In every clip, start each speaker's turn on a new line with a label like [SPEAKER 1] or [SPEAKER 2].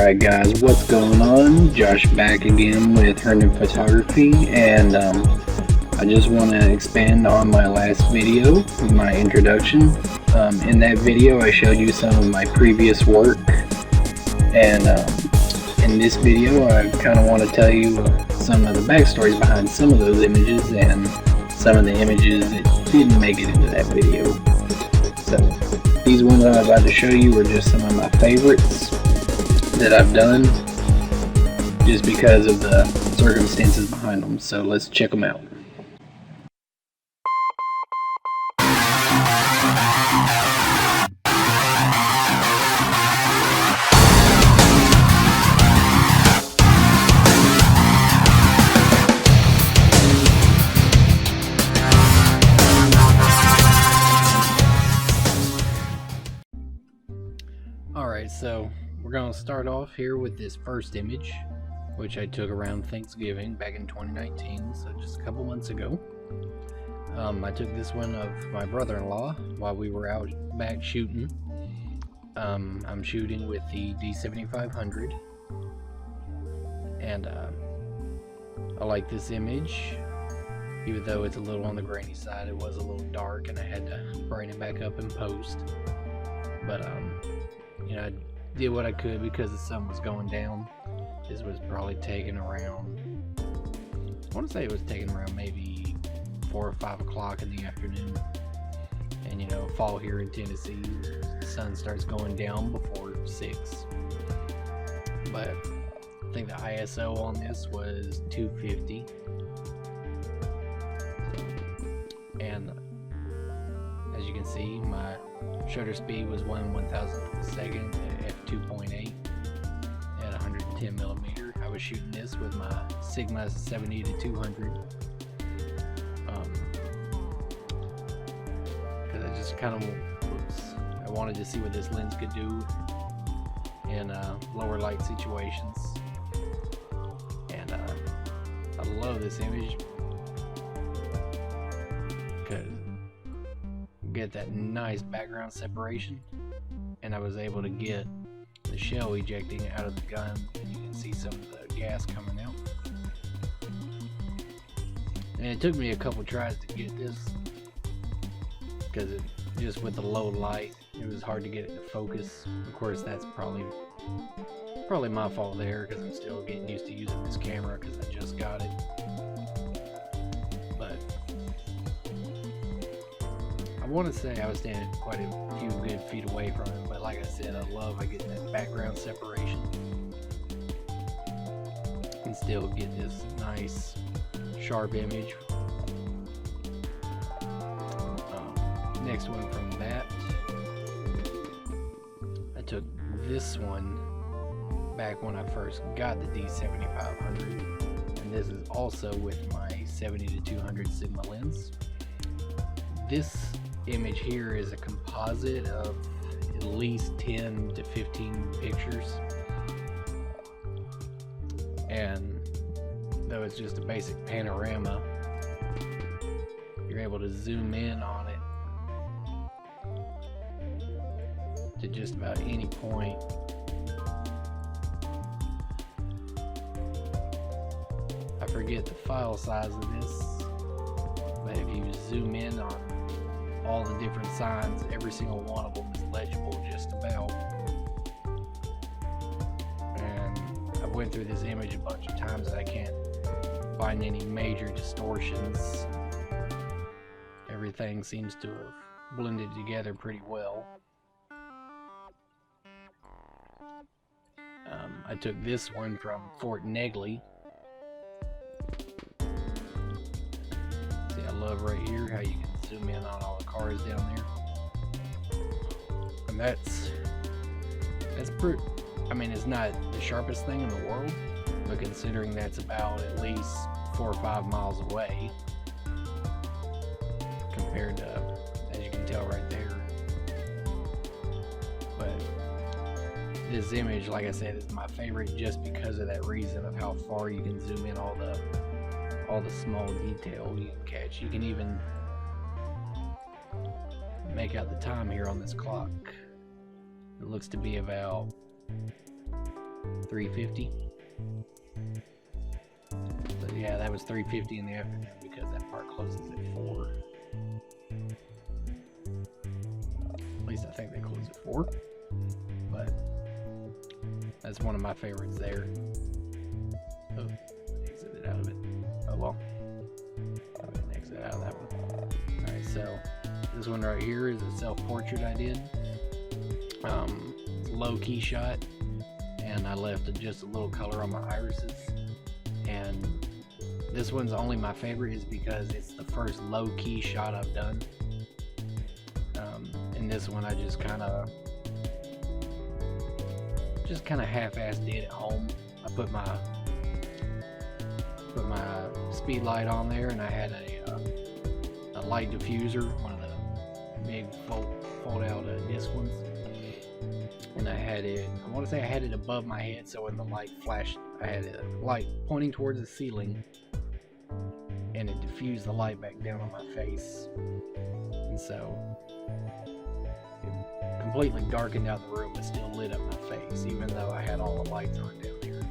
[SPEAKER 1] Alright guys, what's going on? Josh back again with Herndon Photography, and I just want to expand on my last video, my introduction. In that video I showed you some of my previous work, and in this video I kind of want to tell you some of the backstories behind some of those images and some of the images that didn't make it into that video. So these ones I'm about to show you are just some of my favorites that I've done just because of the circumstances behind them. So let's check them out. Alright, so we're going to start off here with this first image, which I took around Thanksgiving back in 2019, so just a couple months ago. I took this one of my brother-in-law while we were out back shooting. I'm shooting with the D7500, and I like this image. Even though it's a little on the grainy side, it was a little dark and I had to brighten it back up in post. But you know, I did what I could because the sun was going down. This was probably taken around, I want to say it was taken around maybe 4 or 5 o'clock in the afternoon. And you know, fall here in Tennessee, the sun starts going down before 6. But I think the ISO on this was 250. And as you can see, my shutter speed was 1/1000th of a second at 2.8 at 110 millimeter. I was shooting this with my Sigma 70-200 because I just kind of I wanted to see what this lens could do in lower light situations, and I love this image because get that nice background separation, and I was able to get the shell ejecting out of the gun, and you can see some of the gas coming out. And it took me a couple tries to get this because just with the low light it was hard to get it to focus. Of course that's probably my fault there because I'm still getting used to using this camera because I just got it. I want to say I was standing quite a few good feet away from him, but like I said, I get that background separation and still get this nice sharp image. Next one from that, I took this one back when I first got the D7500, and this is also with my 70-200 Sigma lens. This image here is a composite of at least 10 to 15 pictures, and though it's just a basic panorama, you're able to zoom in on it to just about any point. I forget the file size of this, but if you zoom in on all the different signs, every single one of them is legible just about. And I went through this image a bunch of times and I can't find any major distortions. Everything seems to have blended together pretty well. I took this one from Fort Negley. See, I love right here how you can zoom in on all the cars down there, and that's pretty. I mean, it's not the sharpest thing in the world, but considering that's about at least 4 or 5 miles away compared to, as you can tell right there. But this image, like I said, is my favorite just because of that reason of how far you can zoom in all the small detail you can catch. You can even make out the time here on this clock. It looks to be about 350. So yeah, that was 350 in the afternoon because that park closes at 4. At least I think they close at 4. But that's one of my favorites there. Oh, exited out of it. Oh well. I'm gonna exit out of that one. Alright, so this one right here is a self-portrait I did. Low-key shot, and I left just a little color on my irises. And this one's only my favorite is because it's the first low-key shot I've done. And this one I just kind of half-assed did at home. I put my speed light on there, and I had a light diffuser, one of the big fold out disc ones, and I had it, I want to say I had it above my head, so when the light flashed I had a light pointing towards the ceiling, and it diffused the light back down on my face, and so it completely darkened out the room but still lit up my face even though I had all the lights on down here.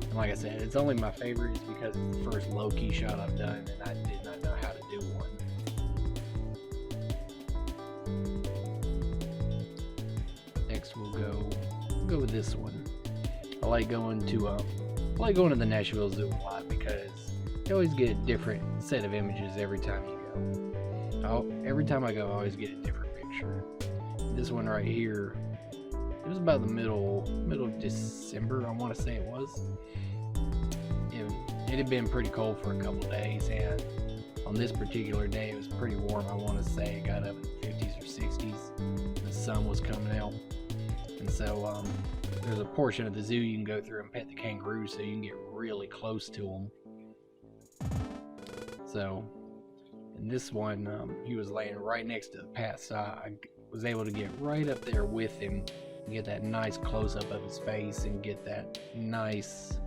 [SPEAKER 1] And like I said, it's only my favorite is because it's the first low-key shot I've done, and I did not know how to do one. Next we'll go with this one. I like going to the Nashville Zoo a lot because you always get a different set of images every time you go. Every time I go, I always get a different picture. This one right here, it was about the middle of December, I want to say it was. It had been pretty cold for a couple days, and on this particular day it was pretty warm. I want to say it got up in the 50s or 60s. The sun was coming out, and so there's a portion of the zoo you can go through and pet the kangaroos, so you can get really close to them. So in this one, he was laying right next to the path, so I was able to get right up there with him and get that nice close-up of his face and get that nice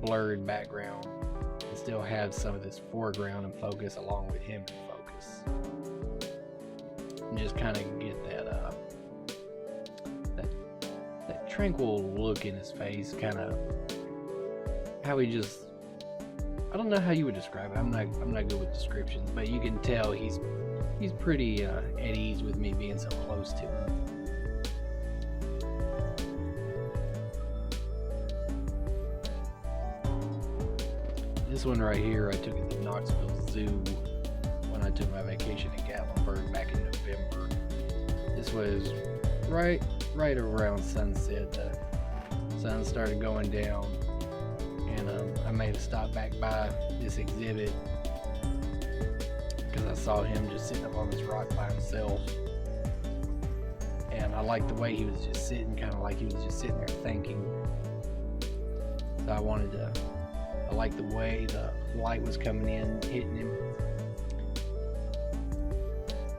[SPEAKER 1] blurred background and still have some of this foreground and focus along with him in focus, and just kind of get that tranquil look in his face, kind of how he just, I don't know how you would describe it. I'm not good with descriptions, but you can tell he's pretty at ease with me being so close to him. This one right here I took at the Knoxville Zoo when I took my vacation in Gatlinburg back in November. This was right around sunset. The sun started going down, and I made a stop back by this exhibit because I saw him just sitting up on this rock by himself, and I liked the way he was just sitting, kind of like he was just sitting there thinking. So I liked the way the light was coming in, hitting him.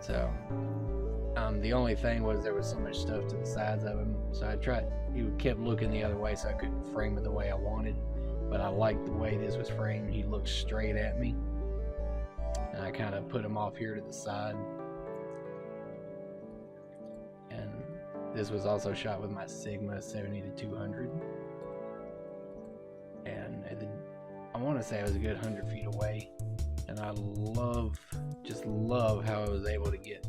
[SPEAKER 1] So the only thing was there was so much stuff to the sides of him, so he kept looking the other way, so I couldn't frame it the way I wanted. But I liked the way this was framed. He looked straight at me, and I kind of put him off here to the side. And this was also shot with my Sigma 70-200, and I want to say I was a good 100 feet away, and I just love how I was able to get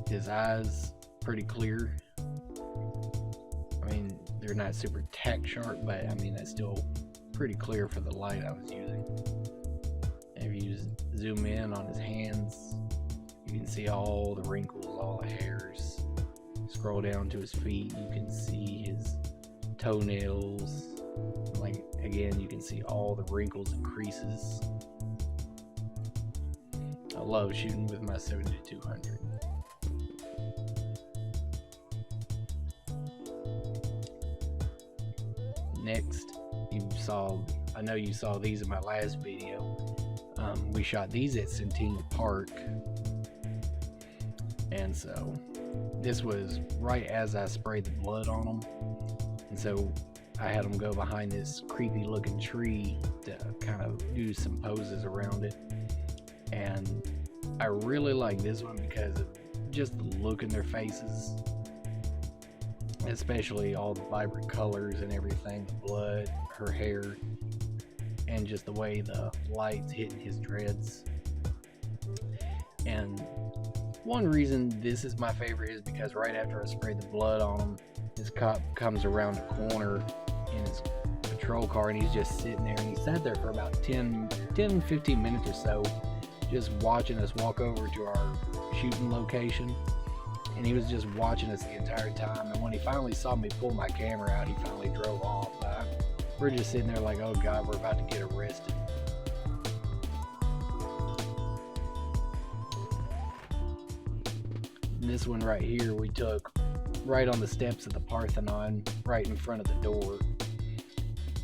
[SPEAKER 1] his eyes pretty clear. I mean, they're not super tack sharp, but I mean, that's still pretty clear for the light I was using. And if you just zoom in on his hands, you can see all the wrinkles, all the hairs. Scroll down to his feet, you can see his toenails. Like, again, you can see all the wrinkles and creases. I love shooting with my 70-200. Next, I know you saw these in my last video. We shot these at Centennial Park, and so this was right as I sprayed the blood on them, and so I had them go behind this creepy looking tree to kind of do some poses around it. And I really like this one because of just the look in their faces. especially all the vibrant colors and everything, the blood, her hair, and just the way the light's hitting his dreads. And one reason this is my favorite is because right after I sprayed the blood on him, this cop comes around the corner in his patrol car, and he's just sitting there, and he sat there for about 10-15 minutes or so, just watching us walk over to our shooting location. And he was just watching us the entire time, and when he finally saw me pull my camera out, he finally drove off. We're just sitting there like, oh god, we're about to get arrested. And this one right here we took right on the steps of the Parthenon, right in front of the door.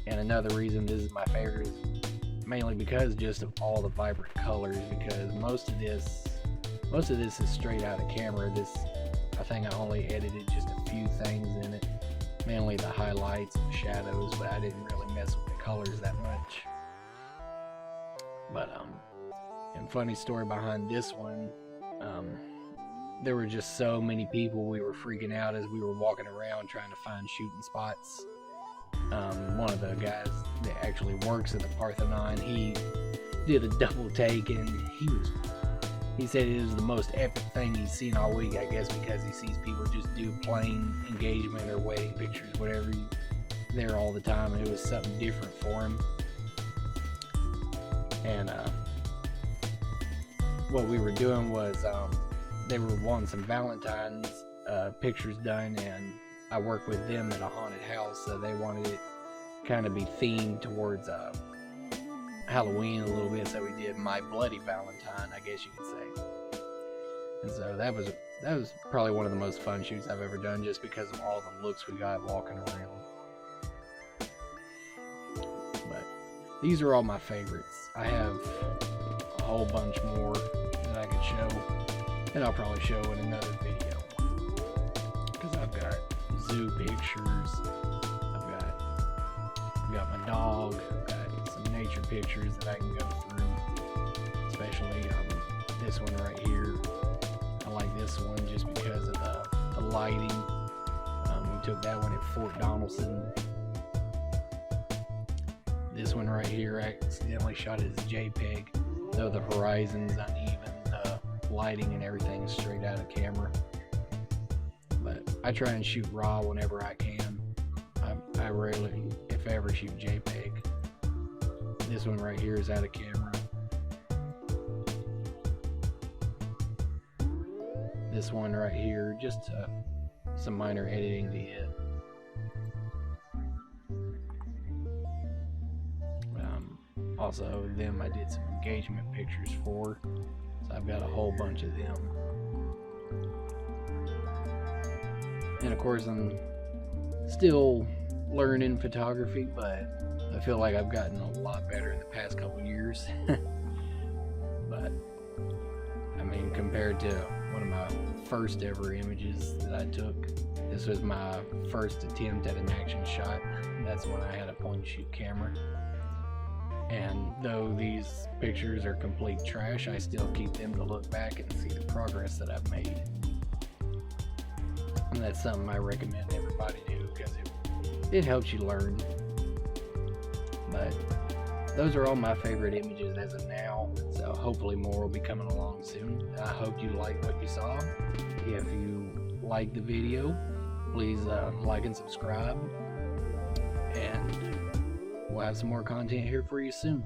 [SPEAKER 1] And another reason this is my favorite is mainly because just of all the vibrant colors, because most of this is straight out of camera. I think I only edited just a few things in it, mainly the highlights and the shadows, but I didn't really mess with the colors that much. But and funny story behind this one, there were just so many people, we were freaking out as we were walking around trying to find shooting spots. One of the guys that actually works at the Parthenon, he did a double take, and he said it was the most epic thing he's seen all week, I guess because he sees people just do plain engagement or wedding pictures, whatever, there all the time, and it was something different for him. And what we were doing was they were wanting some Valentine's pictures done, and I work with them at a haunted house, so they wanted it kind of be themed towards Halloween a little bit, so we did My Bloody Valentine, I guess you could say. And so that was probably one of the most fun shoots I've ever done, just because of all the looks we got walking around. But these are all my favorites. I have a whole bunch more that I could show, and I'll probably show in another video, because I've got zoo pictures, I've got my dog, I've got some nature pictures that I can go through, especially this one right here. I like this one just because of the lighting. We took that one at Fort Donaldson. This one right here, I accidentally shot it as a JPEG, though the horizon's uneven, the lighting and everything is straight out of camera. But I try and shoot raw whenever I can. I rarely, if ever, shoot JPEG. This one right here is out of camera. This one right here, just some minor editing to it. Also, them I did some engagement pictures for, so I've got a whole bunch of them. And of course, I'm still learning photography, but I feel like I've gotten a lot better in the past couple years. But I mean, compared to one of my first ever images that I took, this was my first attempt at an action shot. That's when I had a point and shoot camera. And though these pictures are complete trash, I still keep them to look back and see the progress that I've made. And that's something I recommend everybody do, because it helps you learn. But those are all my favorite images as of now, so hopefully more will be coming along soon. I hope you liked what you saw. If you liked the video, please like and subscribe, and we'll have some more content here for you soon.